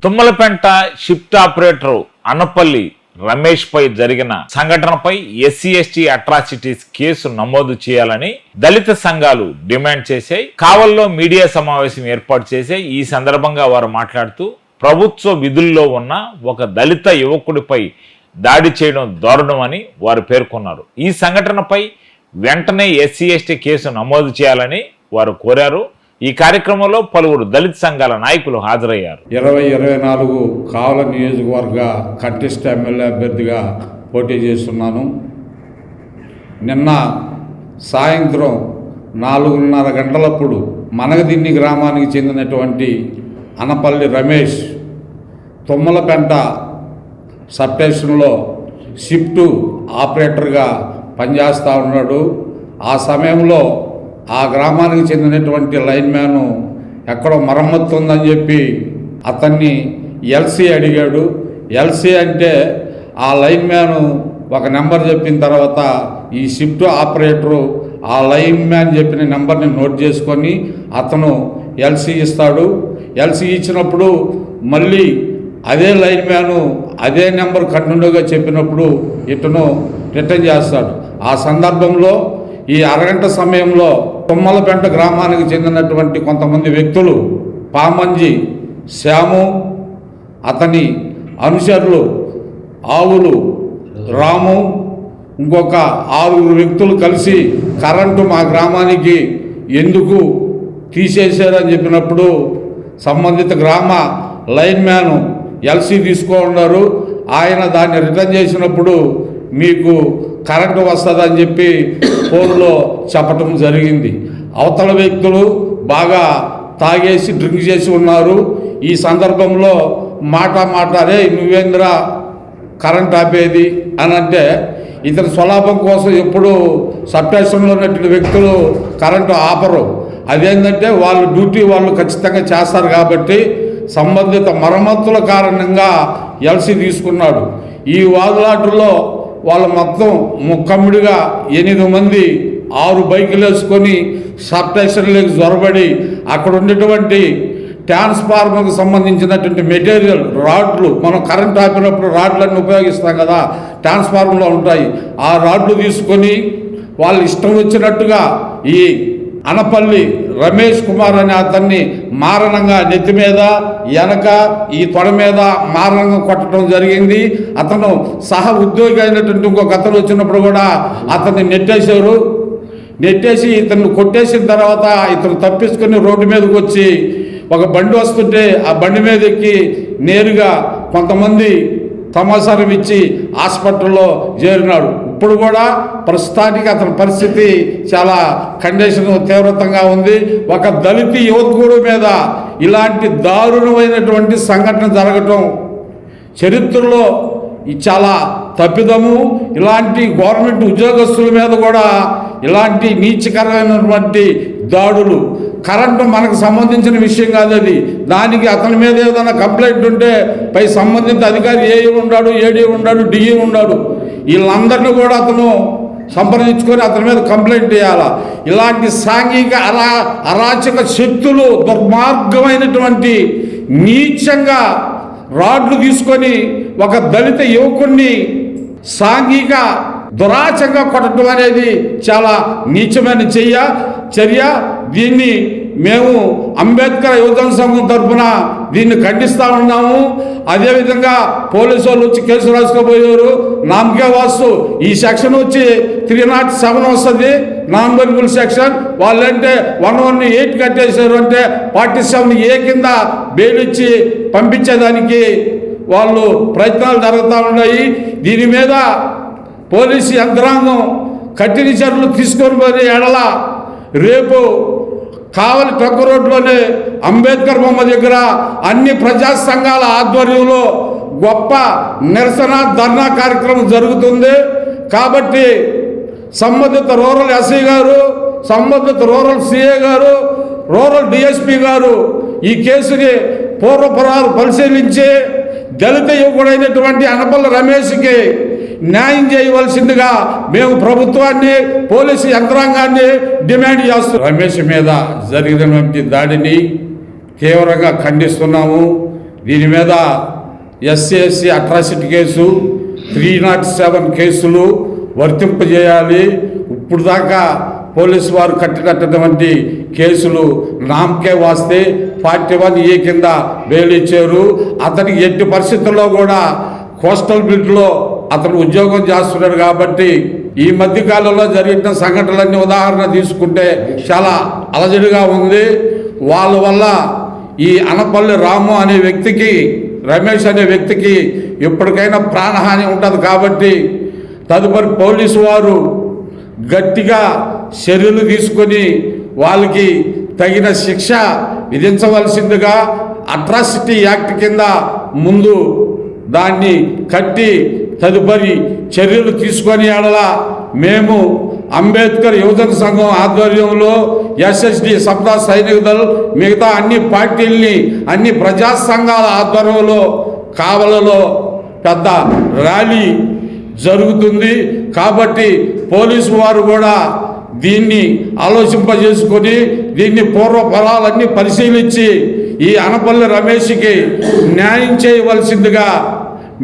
Tummalapenta shift operator Anapalli Ramesh పై జరిగిన సంఘటనపై ఎస్సీ/ఎస్టీ atrocities case నమోదు చేయాలని దళిత సంఘాలు డిమాండ్ చేశాయి. కావల్లో మీడియా సమావేశం ఏర్పాటు చేశాయి. ఈ సందర్భంగా వారు మాట్లాడుతూ ప్రభుత్వ విధుల్లో ఉన్న ఒక దళిత యువకుడిపై దాడి చేయడం దారుణమని వారు పేర్కొన్నారు. ఈ సంఘటనపై వెంటనే ఎస్సీ/ఎస్టీ కేసు నమోదు చేయాలని వారు కోరారు. ఈ కార్యక్రమంలో పలువురు దళిత సంఘాల నాయకులు హాజరయ్యారు. 2024 కావల నియోజకవర్గ కంటెస్ట్ ఎమ్మెల్యే అభ్యర్థిగా పోటీ చేస్తున్నాను. నిన్న సాయంత్రం 4:30 గంటలప్పుడు మనగదిన్ని గ్రామానికి చెందినటువంటి అనపల్లి రమేష్ తుమ్మలపెంట సబ్ స్టేషన్లో షిఫ్ట్ ఆపరేటర్గా పనిచేస్తూ ఉన్నాడు. ఆ సమయంలో ఆ గ్రామానికి చెందినటువంటి లైన్ మ్యాను ఎక్కడో మరమ్మత్తు ఉందని చెప్పి అతన్ని ఎల్సీ అడిగాడు. ఎల్సీ అంటే ఆ లైన్ మ్యాను ఒక నెంబర్ చెప్పిన తర్వాత ఈ షిఫ్ట్ ఆపరేటరు ఆ లైన్ మ్యాన్ చెప్పిన నెంబర్ని నోట్ చేసుకొని అతను ఎల్సీ ఇస్తాడు. ఎల్సీ ఇచ్చినప్పుడు మళ్ళీ అదే లైన్ మ్యాను అదే నెంబర్ కంటిన్యూగా చెప్పినప్పుడు ఇతను రిటర్న్ చేస్తాడు. ఆ సందర్భంలో ఈ అరగంట సమయంలో తుమ్మలపెంట గ్రామానికి చెందినటువంటి కొంతమంది వ్యక్తులు పామంజి శ్యాము, అతని అనుచరులు ఆవులు రాము, ఇంకొక 6 వ్యక్తులు కలిసి కరెంటు మా గ్రామానికి ఎందుకు తీసేశారని చెప్పినప్పుడు సంబంధిత గ్రామ లైన్ మ్యాను ఎల్సీ ఉన్నారు, ఆయన దాన్ని రిటర్న్ చేసినప్పుడు మీకు కరెంటు వస్తుందని చెప్పి ఫోన్లో చెప్పటం జరిగింది. అవతల వ్యక్తులు బాగా తాగేసి డ్రింక్ చేసి ఉన్నారు. ఈ సందర్భంలో మాట రే నువ్వేంద్ర కరెంట్ ఆపేది అని అంటే ఇతని స్వలాభం కోసం ఎప్పుడు సబ్స్టేషన్లో ఉన్నటువంటి వ్యక్తులు కరెంటు ఆపరు. అదేంటంటే వాళ్ళ డ్యూటీ వాళ్ళు ఖచ్చితంగా చేస్తారు కాబట్టి సంబంధిత మరమ్మతుల కారణంగా ఎల్సీ తీసుకున్నాడు. ఈ వాదులాటల్లో వాళ్ళు మొత్తం ముక్కమ్మిడిగా 8 మంది 6 బైకులు వేసుకొని సబ్ స్టేషన్లోకి జొరబడి అక్కడ ఉన్నటువంటి ట్రాన్స్ఫార్మర్కి సంబంధించినటువంటి మెటీరియల్ రాడ్లు, మనం కరెంట్ ఆపినప్పుడు రాడ్లన్నీ ఉపయోగిస్తాం కదా, ట్రాన్స్ఫార్మర్లో ఉంటాయి. ఆ రాడ్లు తీసుకొని వాళ్ళు ఇష్టం వచ్చినట్టుగా ఈ అనపల్లి రమేష్ కుమార్ అనే అతన్ని మారణంగా నెత్తి మీద వెనక ఈ తొడ మీద మారణంగా కొట్టడం జరిగింది. అతను సహ ఉద్యోగి అయినటువంటి ఇంకొక అతను వచ్చినప్పుడు కూడా అతన్ని నెట్టేసి ఇతను కొట్టేసిన తర్వాత ఇతను తప్పించుకొని రోడ్డు మీదకి వచ్చి ఒక బండి వస్తుంటే ఆ బండి మీద ఎక్కి నేరుగా కొంతమంది సమాచారం ఇచ్చి హాస్పిటల్లో చేరినాడు. ఇప్పుడు కూడా ప్రస్తుతానికి అతని పరిస్థితి చాలా కండిషన్ తీవ్రతంగా ఉంది. ఒక దళిత యువకుడు మీద ఇలాంటి దారుణమైనటువంటి సంఘటన జరగటం చరిత్రలో చాలా తప్పిదము. ఇలాంటి గవర్నమెంట్ ఉద్యోగస్తుల మీద కూడా ఇలాంటి నీచకరమైనటువంటి దాడులు, కరెంటు మనకు సంబంధించిన విషయం కాదు అది. దానికి అతని మీద ఏదైనా కంప్లైంట్ ఉంటే పై సంబంధిత అధికారి ఏఈ ఉన్నాడు, ఏడీ ఉన్నాడు, డిఈ ఉన్నాడు, వీళ్ళందరినీ కూడా అతను సంప్రదించుకొని అతని మీద కంప్లైంట్ చేయాలి. ఇలాంటి సాంఘిక అరాచక శక్తులు దుర్మార్గమైనటువంటి నీచంగా రాడ్లు తీసుకొని ఒక దళిత యువకుడిని సాంఘిక దురాచంగా కొట్టడం అనేది చాలా నీచమైన చర్య. దీన్ని మేము అంబేద్కర్ యువజన సంఘం తరఫున దీన్ని ఖండిస్తూ ఉన్నాము. అదేవిధంగా పోలీసు వాళ్ళు వచ్చి కేసు రాసుకోబోయారు. నామకే వాస్తు ఈ సెక్షన్ వచ్చి 307 వస్తుంది, నాన్ బెయిలబుల్ సెక్షన్. వాళ్ళంటే 118 కట్టేశారు అంటే 47A కింద బెయిల్ ఇచ్చి పంపించేదానికి వాళ్ళు ప్రయత్నాలు జరుగుతూ ఉన్నాయి. దీని మీద పోలీసు యంత్రాంగం కఠిన చర్యలు తీసుకొని పోయే ఎడల రేపు కావలి ట్రక్ రోడ్లోనే అంబేద్కర్ బొమ్మ దగ్గర అన్ని ప్రజా సంఘాల ఆధ్వర్యంలో గొప్ప నిరసన ధర్నా కార్యక్రమం జరుగుతుంది. కాబట్టి సంబంధిత రూరల్ ఎస్ఐ గారు, సంబంధిత రూరల్ సిఏ గారు, రూరల్ డిఎస్పీ గారు ఈ కేసుని పూర్వపురాలు పరిశీలించి దళిత యువకుడైనటువంటి అనపల్లి రమేష్కి న్యాయం చేయవలసిందిగా మేము ప్రభుత్వాన్ని, పోలీసు యంత్రాంగాన్ని డిమాండ్ చేస్తున్నాం. రమేష్ మీద జరిగినటువంటి దాడిని తీవ్రంగా ఖండిస్తున్నాము. దీని మీద ఎస్సీ అట్రాసిటీ కేసు 307 కేసులు వర్తింపజేయాలి. ఇప్పుడు దాకా పోలీసు వారు కట్టినటువంటి కేసులు నామకే వాస్తే 41A కింద బెయిల్ ఇచ్చారు. అతనికి ఎట్టి పరిస్థితుల్లో కూడా కోస్టల్ బిల్డ్లో అతను ఉద్యోగం చేస్తున్నాడు. కాబట్టి ఈ మధ్య కాలంలో జరిగిన సంఘటనలన్నీ ఉదాహరణ తీసుకుంటే చాలా అలజడిగా ఉంది. వాళ్ళ వల్ల ఈ అనపల్లి రాము అనే వ్యక్తికి, రమేష్ అనే వ్యక్తికి ఎప్పటికైనా ప్రాణహాని ఉంటుంది. కాబట్టి తదుపరి పోలీసు వారు గట్టిగా చర్యలు తీసుకొని వాళ్ళకి తగిన శిక్ష విధించవలసిందిగా అట్రాసిటీ యాక్ట్ కింద ముందు దాన్ని కట్టి తదుపరి చర్యలు తీసుకొని ఆడలా మేము అంబేద్కర్ యువజన సంఘం ఆధ్వర్యంలో ఎస్ఎస్డి సప్తా సైనిక దళ్ మిగతా అన్ని పార్టీల్ని అన్ని ప్రజా సంఘాల ఆధ్వర్యంలో కావలలో పెద్ద ర్యాలీ జరుగుతుంది. కాబట్టి పోలీసు వారు కూడా దీన్ని ఆలోచింపజేసుకొని దీన్ని పూర్వఫలాలన్నీ పరిశీలించి ఈ అనపల్లి రమేష్కి న్యాయం చేయవలసిందిగా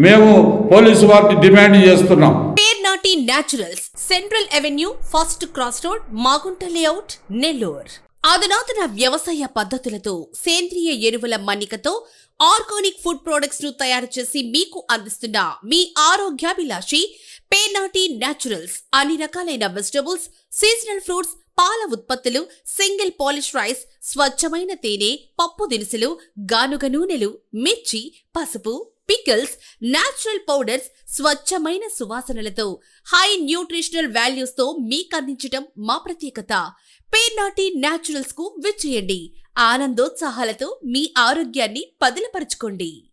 మేము పోలీసు వారిని డిమాండ్ చేస్తున్నాం. Pernati naturals, central avenue, first cross road, Magunta layout, Nellore. అధునాతన వ్యవసాయ పద్ధతులతో సేంద్రియ ఎరువుల మన్నికతో ఆర్గానిక్ ఫుడ్ ప్రొడక్ట్స్ ను తయారు చేసి మీకు అందిస్తున్న మీ ఆరోగ్యాభిలాషి పేర్నాటి న్యాచురల్స్. అన్ని రకాలైన వెజిటబుల్స్, సీజనల్ ఫ్రూట్స్, పాల ఉత్పత్తులు, సింగిల్ పాలిష్ రైస్, స్వచ్ఛమైన తేనె, పప్పు దినుసులు, గానుగ నూనెలు, మిర్చి, పసుపు, పికిల్స్, నేచురల్ పౌడర్స్, స్వచ్ఛమైన సువాసనలతో హై న్యూట్రిషనల్ వాల్యూస్ తో మీకు అందించటం మా ప్రత్యేకత. పేర్నాటి న్యాచురల్స్ కు విచ్చేయండి. ఆనందోత్సాహాలతో మీ ఆరోగ్యాన్ని పదిలపరచుకోండి.